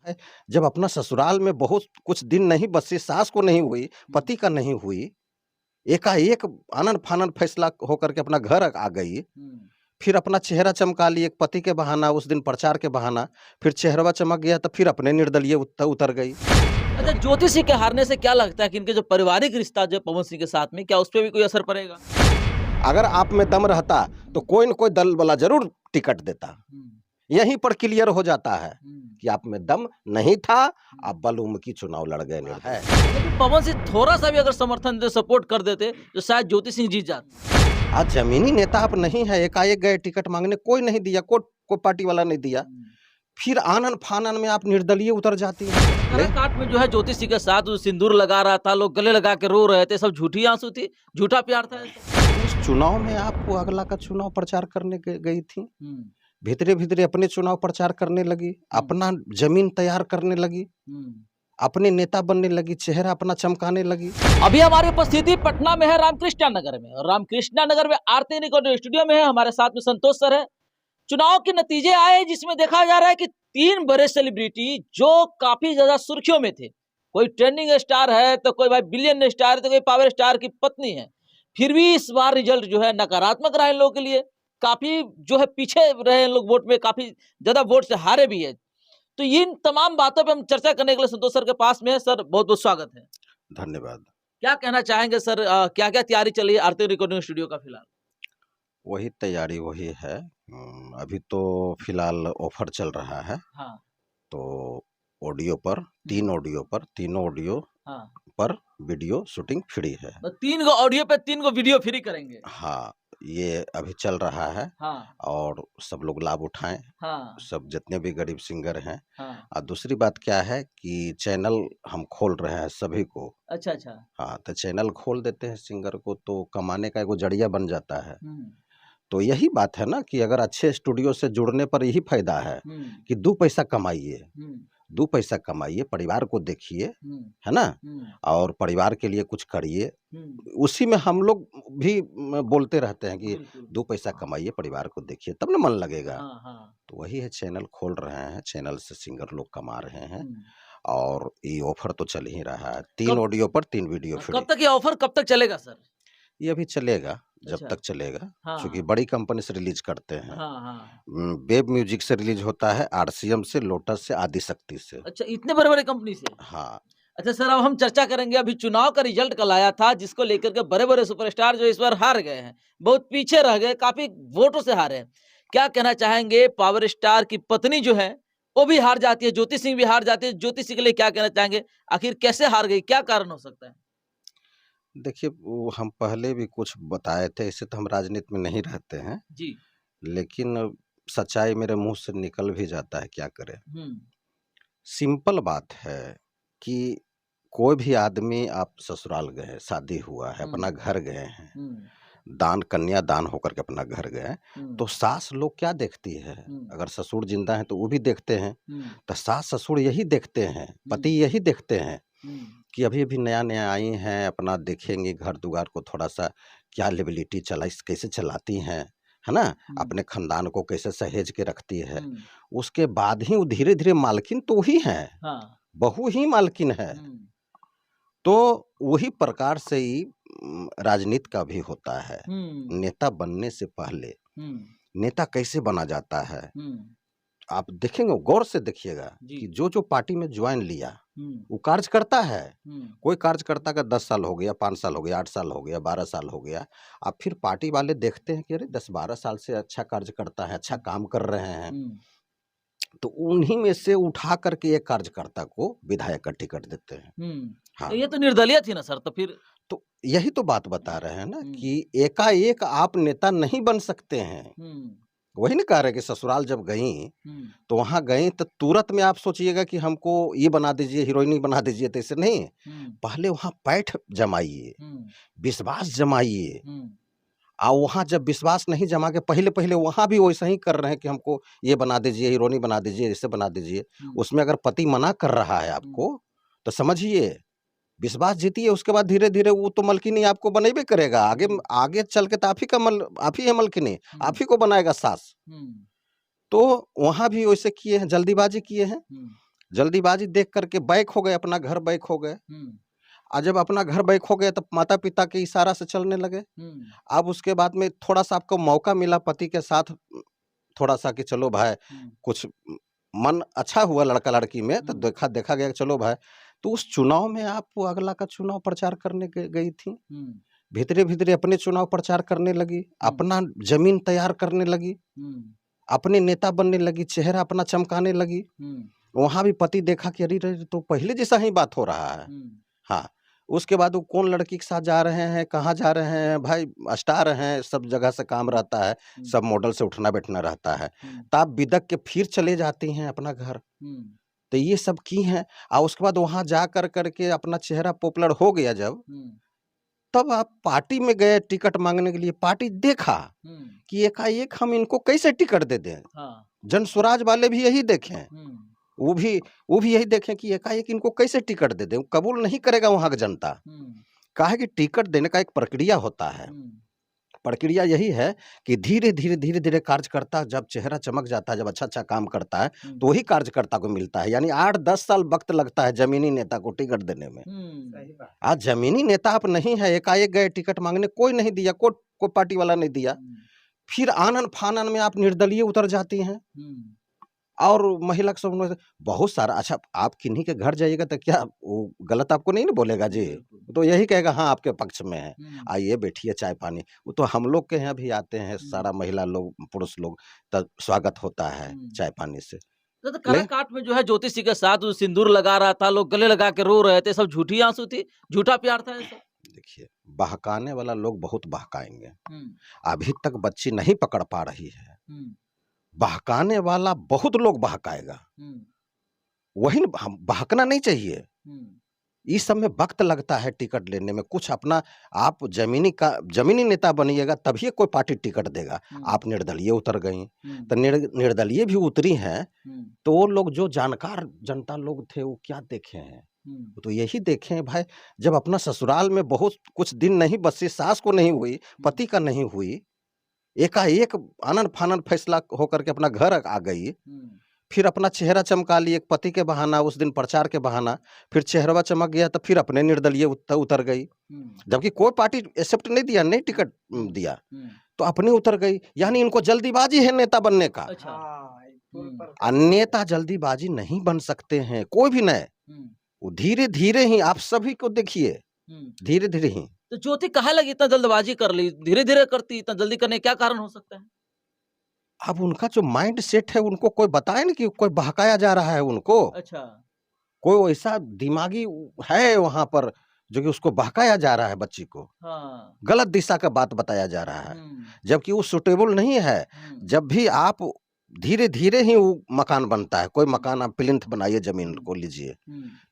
है। जब अपना ससुराल में बहुत कुछ दिन नहीं बसी, सास को नहीं हुई, पति का नहीं हुई, एकाएक आनन-फानन फैसला होकर के अपना घर आ गई, फिर अपना चेहरा चमका ली एक पति के बहाना, उस दिन प्रचार के बहाना, फिर चेहरवा चमक गया तो फिर अपने निर्दलीय उतर गई। अच्छा, ज्योति सिंह के हारने से क्या लगता है कि इनके जो पारिवारिक रिश्ता जो पवन सिंह के साथ में, क्या उस पे भी कोई असर पड़ेगा? अगर आप में दम रहता तो कोई न कोई दल वाला जरूर टिकट देता। यहीं पर क्लियर हो जाता है कि आप में दम नहीं था, आप बलूम की चुनाव लड़ गए निर्भय। लेकिन पवन सिंह थोड़ा सा भी अगर समर्थन दे, सपोर्ट कर देते तो शायद ज्योति सिंह जीत जाते। आज जमीनी नेता आप नहीं है, एकाएक गए टिकट मांगने, कोई नहीं दिया, कोई पार्टी वाला नहीं दिया, फिर आनन फानन में आप निर्दलीय उतर जाती है। काट में जो है ज्योति सिंह के साथ जो सिंदूर लगा रहा था, लोग गले लगा के रो रहे थे, सब झूठी आंसू थी, झूठा प्यार था। उस चुनाव में आपको अगला का चुनाव प्रचार करने गई थी, भीतरे भीतरे अपने चुनाव प्रचार करने लगी, अपना जमीन तैयार करने लगी, अपने नेता बनने लगी, चेहरा अपना चमकाने लगी। अभी हमारी उपस्थिति पटना में है, रामकृष्णा नगर में, और रामकृष्णा नगर में आरती रिकॉर्डिंग स्टूडियो में है, हमारे साथ में संतोष सर है। चुनाव के नतीजे आए जिसमें देखा जा रहा है कि 3 बड़े सेलिब्रिटी जो काफी ज्यादा सुर्खियों में थे, कोई ट्रेंडिंग स्टार है तो कोई भाई बिलियन स्टार है तो कोई पावर स्टार की पत्नी है, फिर भी इस बार रिजल्ट जो है नकारात्मक रहा इन लोगों के लिए, काफी जो है पीछे रहे लोग वोट में, काफी ज्यादा वोट से हारे भी है। तो इन तमाम बातों पे हम चर्चा करने के लिए संतोष सर के पास में है। सर, बहुत बहुत स्वागत है। धन्यवाद। क्या कहना चाहेंगे सर, क्या क्या तैयारी चली है आरती रिकॉर्डिंग स्टूडियो का फिलहाल? वही तैयारी वही है। अभी तो फिलहाल ऑफर चल रहा है। हाँ। तो ऑडियो पर 3 ऑडियो पर, तीनों ऑडियो पर वीडियो शूटिंग फ्री है। तो 3 गो ऑडियो पे 3 गो वीडियो फ्री करेंगे। हाँ, ये अभी चल रहा है। हाँ। और सब लोग लाभ उठाएं। हाँ। सब जितने भी गरीब सिंगर हैं। हाँ। और दूसरी बात क्या है कि चैनल हम खोल रहे हैं सभी को। अच्छा अच्छा। हाँ, तो चैनल खोल देते हैं सिंगर को तो कमाने का एक जरिया बन जाता है। तो यही बात है ना कि अगर अच्छे स्टूडियो से जुड़ने पर यही फायदा है कि 2 पैसा कमाइए, 2 पैसा कमाइए, परिवार को देखिए, है ना, और परिवार के लिए कुछ करिए। उसी में हम लोग भी बोलते रहते हैं कि 2 पैसा कमाइए, परिवार को देखिए, तब ना मन लगेगा। तो वही है, चैनल खोल रहे हैं, चैनल से सिंगर लोग कमा रहे हैं। और ये ऑफर तो चल ही रहा है, 3 ऑडियो पर 3 वीडियो फ्री। कब तक ये ऑफर कब तक चलेगा सर? ये अभी चलेगा जब तक चलेगा, क्योंकि बड़ी कंपनी से रिलीज करते हैं। वेब म्यूजिक से रिलीज होता है, आरसीएम से, लोटस से, आदिशक्ति से। अच्छा, इतने बड़े बड़े कंपनी से? हाँ। अच्छा सर, अब हम चर्चा करेंगे, अभी चुनाव का रिजल्ट कल आया था जिसको लेकर के बड़े बड़े सुपरस्टार जो इस बार हार गए हैं, बहुत पीछे रह गए, काफी वोटों से हारे हैं। क्या कहना चाहेंगे, पावर स्टार की पत्नी जो है वो भी हार जाती है, ज्योति सिंह भी हार जाती है, ज्योति सिंह के लिए क्या कहना चाहेंगे, आखिर कैसे हार गई, क्या कारण हो सकता है? देखिए, वो हम पहले भी कुछ बताए थे, इससे तो हम राजनीति में नहीं रहते हैं जी, लेकिन सच्चाई मेरे मुंह से निकल भी जाता है, क्या करें। सिंपल बात है कि कोई भी आदमी, आप ससुराल गए, शादी हुआ है, अपना घर गए हैं, दान कन्या दान होकर के अपना घर गए, तो सास लोग क्या देखती है? अगर ससुर जिंदा है तो वो भी देखते हैं, तो सास ससुर यही देखते हैं, पति यही देखते हैं कि अभी अभी नया नया आई हैं, अपना देखेंगे घर दुआर को, थोड़ा सा क्या लेबिलिटी चला, कैसे चलाती हैं, है ना, अपने खानदान को कैसे सहेज के रखती है। उसके बाद ही वो धीरे धीरे मालकिन तो ही है, बहू ही मालकिन है। तो वही प्रकार से ही राजनीति का भी होता है। नेता बनने से पहले नेता कैसे बना जाता है, आप देखेंगे, गौर से देखिएगा कि जो जो पार्टी में ज्वाइन लिया वो कार्य करता है। कोई कार्यकर्ता का 10 साल हो गया, 5 साल हो गया, 8 साल हो गया, 12 साल हो गया, अब फिर पार्टी वाले देखते हैं कि अरे 10-12 साल से अच्छा कार्य करता है, अच्छा काम कर रहे हैं, तो उन्हीं में से उठा करके एक कार्यकर्ता को विधायक का टिकट देते हैं। हाँ। तो ये तो निर्दलीय थी ना सर, तो फिर तो यही तो बात बता रहे हैं ना कि एकाएक आप नेता नहीं बन सकते हैं। वही नहीं कह रहे कि ससुराल जब गई तो वहां गई तो तुरंत में आप सोचिएगा कि हमको ये बना दीजिए, हीरोइनी बना दीजिए, तो ऐसे नहीं। पहले वहां पैठ जमाइए, विश्वास जमाइए। और वहां जब विश्वास नहीं जमा के पहले पहले वहां भी वैसा ही कर रहे हैं कि हमको ये बना दीजिए, हीरोइनी बना दीजिए, ऐसे बना दीजिए, उसमें अगर पति मना कर रहा है आपको तो समझिए, विश्वास जीतिए, उसके बाद धीरे धीरे वो तो मलकिनी आपको बनेबे करेगा। आगे आगे चल के तो आप ही है मलकिनी, आप ही को बनाएगा सास। तो वहां भी वैसे किए हैं, जल्दीबाजी किए हैं। जल्दीबाजी देख करके बैक हो गए, अपना घर बैक हो गए। और जब अपना घर बैक हो गए तब माता पिता के इशारा से चलने लगे। अब उसके बाद में थोड़ा सा आपको मौका मिला पति के साथ थोड़ा सा कि चलो भाई कुछ मन अच्छा हुआ लड़का लड़की में, तो देखा गया कि चलो भाई, तो उस चुनाव में आप वो अगला का चुनाव प्रचार करने गई थी, भीतरे भीतरे अपने चुनाव प्रचार करने लगी, अपना जमीन तैयार करने लगी, अपने नेता बनने लगी, चेहरा अपना चमकाने लगी। वहां भी पति देखा कि अरे तो पहले जैसा ही बात हो रहा है। हाँ, उसके बाद वो कौन लड़की के साथ जा रहे हैं, कहाँ जा रहे हैं, भाई स्टार हैं, सब जगह से काम रहता है, सब मॉडल से उठना बैठना रहता है, तब बिदक के फिर चले जाती हैं अपना घर। तो ये सब की हैं। और उसके बाद वहां जा करके अपना चेहरा पॉपुलर हो गया जब, तब आप पार्टी में गए टिकट मांगने के लिए, पार्टी देखा कि एकाएक हम इनको कैसे टिकट दे दें। जन स्वराज वाले भी यही देखें, वो भी यही देखें कि एकाएक इनको कैसे टिकट दे दें। कबूल नहीं करेगा वहां की जनता। कहा कि टिकट देने का एक प्रक्रिया होता है। प्रक्रिया यही है कि धीरे धीरे कार्यकर्ता जब चेहरा चमक जाता है, जब अच्छा काम करता है, तो वही कार्यकर्ता को मिलता है। यानी 8-10 साल वक्त लगता है जमीनी नेता को टिकट देने में। आज जमीनी नेता आप नहीं है, एकाएक गए टिकट मांगने, कोई नहीं दिया, कोई पार्टी वाला नहीं दिया, फिर आनन फानन में आप निर्दलीय उतर जाती हैं। और महिला के सब बहुत सारा, अच्छा आप किन्हीं के घर जाइएगा तो क्या वो गलत आपको नहीं ना बोलेगा जी, तो यही कहेगा हाँ आपके पक्ष में है, आइए बैठिए चाय पानी। वो तो हम लोग के यहाँ भी आते हैं सारा महिला लोग, पुरुष लोग, तब स्वागत होता है चाय पानी से। तो काराकाट में जो है ज्योतिषी के साथ सिंदूर लगा रहा था, लोग गले लगा के रो रहे थे, सब झूठी आंसू थी, झूठा प्यार था ऐसा। देखिए, बहकाने वाला लोग बहुत बहकाएंगे, अभी तक बच्ची नहीं पकड़ पा रही है। बहकाने वाला बहुत लोग बहकाएगा, वही बहकना नहीं चाहिए। इस सब में वक्त लगता है टिकट लेने में। कुछ अपना आप जमीनी नेता बनिएगा तभी कोई पार्टी टिकट देगा। आप निर्दलीय उतर गई, तो निर्दलीय भी उतरी हैं, तो वो लोग जो जानकार जनता लोग थे वो क्या देखे हैं, तो यही देखे भाई, जब अपना ससुराल में बहुत कुछ दिन नहीं बसी, सास को नहीं हुई, पति का नहीं हुई, एकाएक आनन फानन फैसला होकर के अपना घर आ गई, फिर अपना चेहरा चमका ली एक पति के बहाना, उस दिन प्रचार के बहाना, फिर चेहरा चमक गया तो फिर अपने निर्दलीय उतर गई, जबकि कोई पार्टी एक्सेप्ट नहीं दिया, नहीं टिकट दिया, तो अपने उतर गई। यानी इनको जल्दीबाजी है नेता बनने का। नेता जल्दीबाजी नहीं बन सकते हैं कोई भी नए, वो धीरे धीरे ही, आप सभी को देखिए धीरे धीरे ही। तो ज्योति कहा लगी इतना जल्दबाजी कर ली, धीरे धीरे करती, इतना जल्दी करने क्या कारण हो सकता है? अब उनका जो माइंड सेट है, उनको कोई बताए ना कि कोई बहकाया जा रहा है उनको। अच्छा, कोई वैसा दिमागी है वहां पर जो कि उसको बहकाया जा रहा है बच्ची को। हाँ। गलत दिशा का बात बताया जा रहा है, जबकि वो सुटेबल नहीं है। जब भी आप धीरे धीरे ही वो मकान बनता है, कोई मकान आप प्लिंथ बनाइए, जमीन को लीजिए,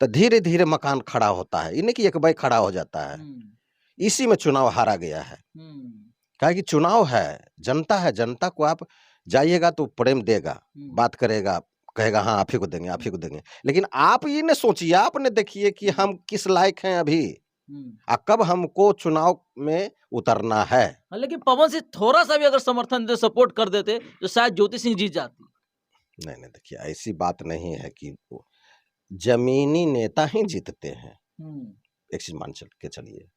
तो धीरे धीरे मकान खड़ा होता है, इन्हें कि एक बार खड़ा हो जाता है। इसी में चुनाव हारा गया है, क्या कि चुनाव है, जनता है, जनता को आप जाइएगा तो प्रेम देगा, बात करेगा, कहेगा हाँ आप ही को देंगे, आप ही को देंगे, लेकिन आप ये न सोचिए, आपने देखिए कि हम किस लायक हैं अभी, कब हमको चुनाव में उतरना है। लेकिन पवन सिंह थोड़ा सा भी अगर समर्थन दे, सपोर्ट कर देते तो शायद ज्योति सिंह जीत जाती। नहीं देखिए, ऐसी बात नहीं है कि जमीनी नेता ही जीतते हैं। एक चीज मान के चलिए,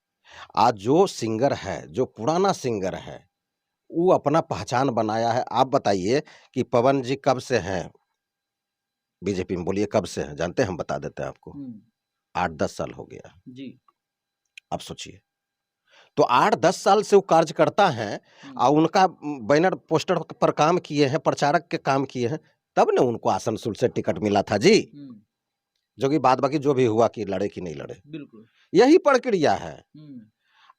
आज जो सिंगर है, जो पुराना सिंगर है, वो अपना पहचान बनाया है। आप बताइए कि पवन जी कब से हैं बीजेपी में, बोलिए कब से हैं, जानते हैं? हम बता देते हैं आपको, 8-10 साल हो गया जी। आप सोचिए, तो 8-10 साल से वो कार्यकर्ता हैं और उनका बैनर पोस्टर पर काम किए हैं, प्रचारक के काम किए हैं, तब ने उनको आसनसोल से टिकट मिला था जी। जो कि बाद बाकी जो भी हुआ कि लड़े कि नहीं लड़े, बिल्कुल यही प्रक्रिया है।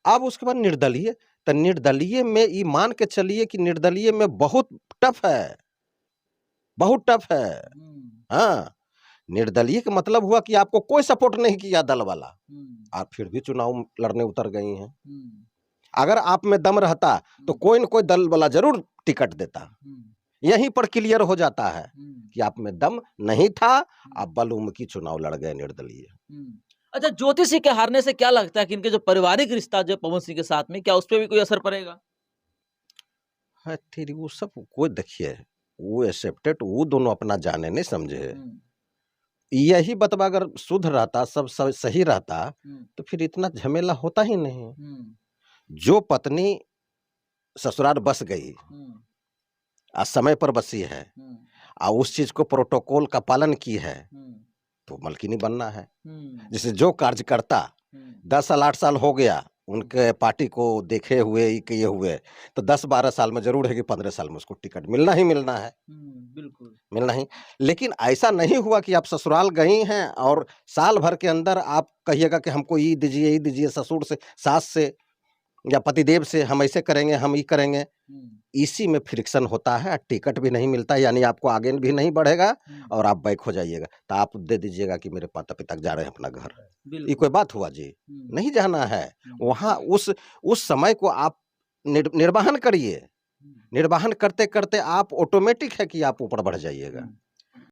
अब उसके बाद निर्दलीय, तो निर्दलीय में ये मान के चलिए कि निर्दलीय में बहुत टफ है, बहुत टफ है। हाँ, निर्दलीय का मतलब हुआ कि आपको कोई सपोर्ट नहीं किया दल वाला, आप फिर भी चुनाव लड़ने उतर गई हैं। अगर आप में दम रहता तो कोई न कोई दल वाला जरूर टिकट देता। यहीं पर क्लियर हो जाता है कि आप में दम नहीं था, आप बलूमकी चुनाव लड़ गए निर्दलीय। अच्छा, ज्योति सिंह के हारने से क्या लगता है कि इनके जो पारिवारिक रिश्ता जो पवन सिंह के साथ में, क्या उस पर भी कोई असर पड़ेगा? है तेरी, वो सब कोई देखिए, वो एक्सेप्टेड, वो दोनों अपना जाने नहीं समझे, यही बतवा अगर शुद्ध रहता, सब सही रहता, तो फिर इतना झमेला होता ही नहीं। जो पत्नी ससुराल बस गई, समय पर बसी है, और उस चीज को प्रोटोकॉल का पालन की है, तो मलकिनी बनना है। जैसे जो कार्यकर्ता 10 साल 8 साल हो गया उनके पार्टी को देखे हुए किए हुए, तो 10-12 साल में जरूर है कि 15 साल में उसको टिकट मिलना ही मिलना है। बिल्कुल मिलना ही। लेकिन ऐसा नहीं हुआ कि आप ससुराल गई हैं और साल भर के अंदर आप कहिएगा कि हमको ये दीजिए, ससुर से, सास से या पतिदेव से हम ऐसे करेंगे, हम ये करेंगे। इसी में फ्रिक्शन होता है, टिकट भी नहीं मिलता, यानी आपको आगे भी नहीं बढ़ेगा और आप बैक हो जाइएगा। तो आप दे दीजिएगा कि मेरे माता पिता जा रहे हैं अपना घर, ये कोई बात हुआ जी? नहीं जाना है वहाँ। उस समय को आप निर्वाहन करिए। निर्वाहन करते करते आप ऑटोमेटिक है कि आप ऊपर बढ़ जाइएगा।